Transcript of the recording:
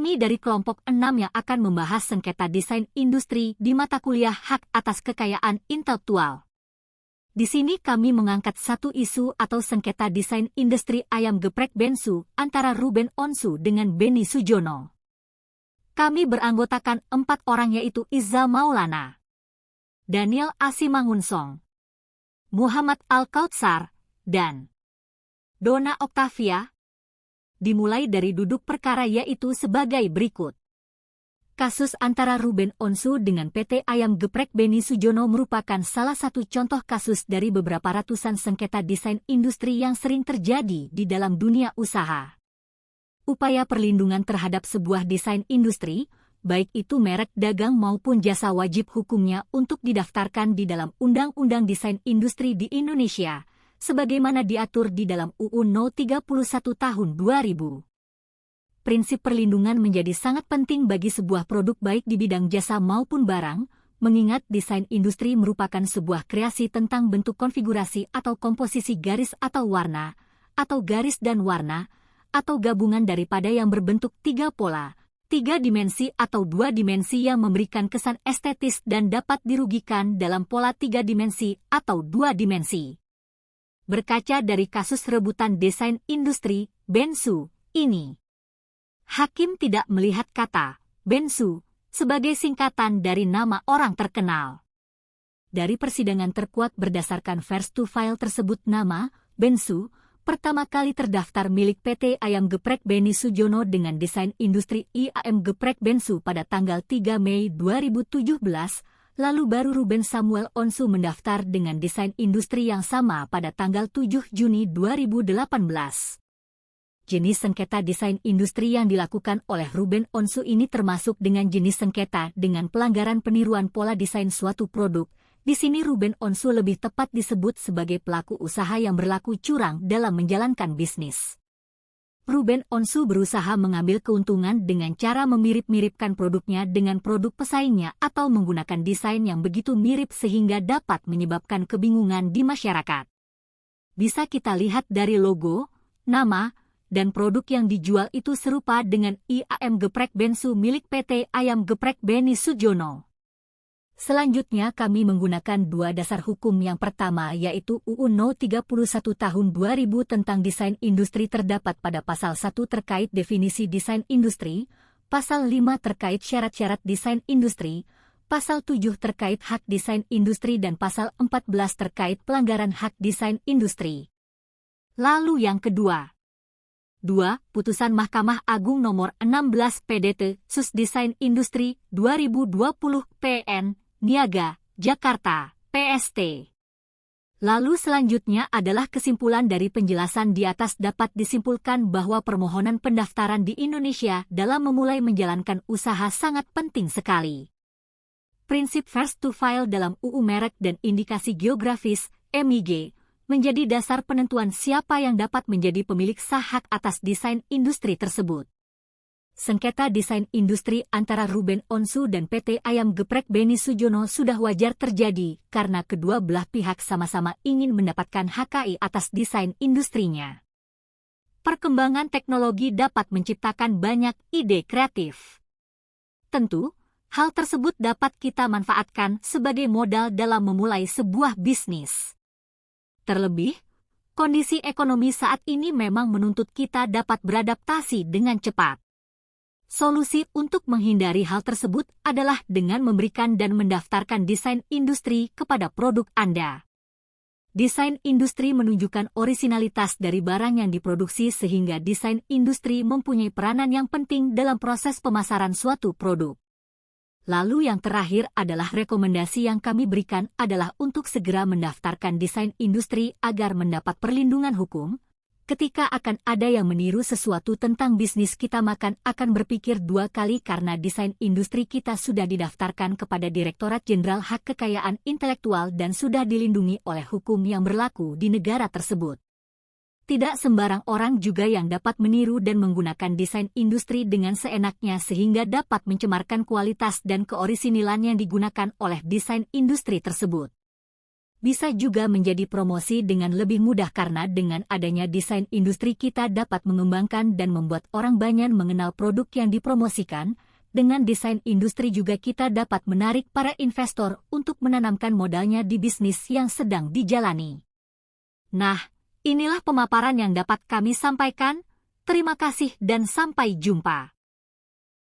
Kami dari kelompok 6 yang akan membahas sengketa desain industri di mata kuliah Hak Atas Kekayaan Intelektual. Di sini kami mengangkat satu isu atau sengketa desain industri ayam geprek Bensu antara Ruben Onsu dengan Benny Sujono. Kami beranggotakan 4 orang yaitu Iza Maulana, Daniel Asimangunsong, Muhammad Al-Kautsar, dan Donna Octavia. Dimulai dari duduk perkara yaitu sebagai berikut. Kasus antara Ruben Onsu dengan PT Ayam Geprek Benny Sujono merupakan salah satu contoh kasus dari beberapa ratusan sengketa desain industri yang sering terjadi di dalam dunia usaha. Upaya perlindungan terhadap sebuah desain industri, baik itu merek dagang maupun jasa, wajib hukumnya untuk didaftarkan di dalam Undang-Undang Desain Industri di Indonesia, sebagaimana diatur di dalam UU No. 31 Tahun 2000. Prinsip perlindungan menjadi sangat penting bagi sebuah produk baik di bidang jasa maupun barang, mengingat desain industri merupakan sebuah kreasi tentang bentuk konfigurasi atau komposisi garis atau warna, atau garis dan warna, atau gabungan daripada yang berbentuk 3 pola, 3 dimensi atau 2 dimensi yang memberikan kesan estetis dan dapat dirugikan dalam pola 3 dimensi atau 2 dimensi. Berkaca dari kasus rebutan desain industri, Bensu, ini, hakim tidak melihat kata Bensu sebagai singkatan dari nama orang terkenal. Dari persidangan terkuat berdasarkan first to file tersebut, nama Bensu pertama kali terdaftar milik PT Ayam Geprek Benny Sujono dengan desain industri IAM Geprek Bensu pada tanggal 3 Mei 2017, lalu baru Ruben Samuel Onsu mendaftar dengan desain industri yang sama pada tanggal 7 Juni 2018. Jenis sengketa desain industri yang dilakukan oleh Ruben Onsu ini termasuk dengan jenis sengketa dengan pelanggaran peniruan pola desain suatu produk. Di sini Ruben Onsu lebih tepat disebut sebagai pelaku usaha yang berlaku curang dalam menjalankan bisnis. Ruben Onsu berusaha mengambil keuntungan dengan cara memirip-miripkan produknya dengan produk pesaingnya atau menggunakan desain yang begitu mirip sehingga dapat menyebabkan kebingungan di masyarakat. Bisa kita lihat dari logo, nama, dan produk yang dijual itu serupa dengan IAM Geprek Bensu milik PT Ayam Geprek Benny Sujono. Selanjutnya kami menggunakan 2 dasar hukum. Yang pertama yaitu UU No. 31 Tahun 2000 tentang desain industri, terdapat pada pasal 1 terkait definisi desain industri, pasal 5 terkait syarat-syarat desain industri, pasal 7 terkait hak desain industri, dan pasal 14 terkait pelanggaran hak desain industri. Lalu yang kedua, 2. Putusan Mahkamah Agung Nomor 16 PDT Sus Desain Industri 2020 PN Niaga, Jakarta, PST. Lalu selanjutnya adalah kesimpulan dari penjelasan di atas. Dapat disimpulkan bahwa permohonan pendaftaran di Indonesia dalam memulai menjalankan usaha sangat penting sekali. Prinsip first to file dalam UU Merek dan Indikasi Geografis, MIG, menjadi dasar penentuan siapa yang dapat menjadi pemilik sah hak atas desain industri tersebut. Sengketa desain industri antara Ruben Onsu dan PT Ayam Geprek Benny Sujono sudah wajar terjadi karena kedua belah pihak sama-sama ingin mendapatkan HKI atas desain industrinya. Perkembangan teknologi dapat menciptakan banyak ide kreatif. Tentu, hal tersebut dapat kita manfaatkan sebagai modal dalam memulai sebuah bisnis. Terlebih, kondisi ekonomi saat ini memang menuntut kita dapat beradaptasi dengan cepat. Solusi untuk menghindari hal tersebut adalah dengan memberikan dan mendaftarkan desain industri kepada produk Anda. Desain industri menunjukkan orisinalitas dari barang yang diproduksi sehingga desain industri mempunyai peranan yang penting dalam proses pemasaran suatu produk. Lalu yang terakhir adalah rekomendasi yang kami berikan adalah untuk segera mendaftarkan desain industri agar mendapat perlindungan hukum. Ketika akan ada yang meniru sesuatu tentang bisnis kita, akan berpikir 2 kali karena desain industri kita sudah didaftarkan kepada Direktorat Jenderal Hak Kekayaan Intelektual dan sudah dilindungi oleh hukum yang berlaku di negara tersebut. Tidak sembarang orang juga yang dapat meniru dan menggunakan desain industri dengan seenaknya sehingga dapat mencemarkan kualitas dan keorisinalan yang digunakan oleh desain industri tersebut. bisa juga menjadi promosi dengan lebih mudah karena dengan adanya desain industri kita dapat mengembangkan dan membuat orang banyak mengenal produk yang dipromosikan. Dengan desain industri juga kita dapat menarik para investor untuk menanamkan modalnya di bisnis yang sedang dijalani. Nah, inilah pemaparan yang dapat kami sampaikan. Terima kasih dan sampai jumpa.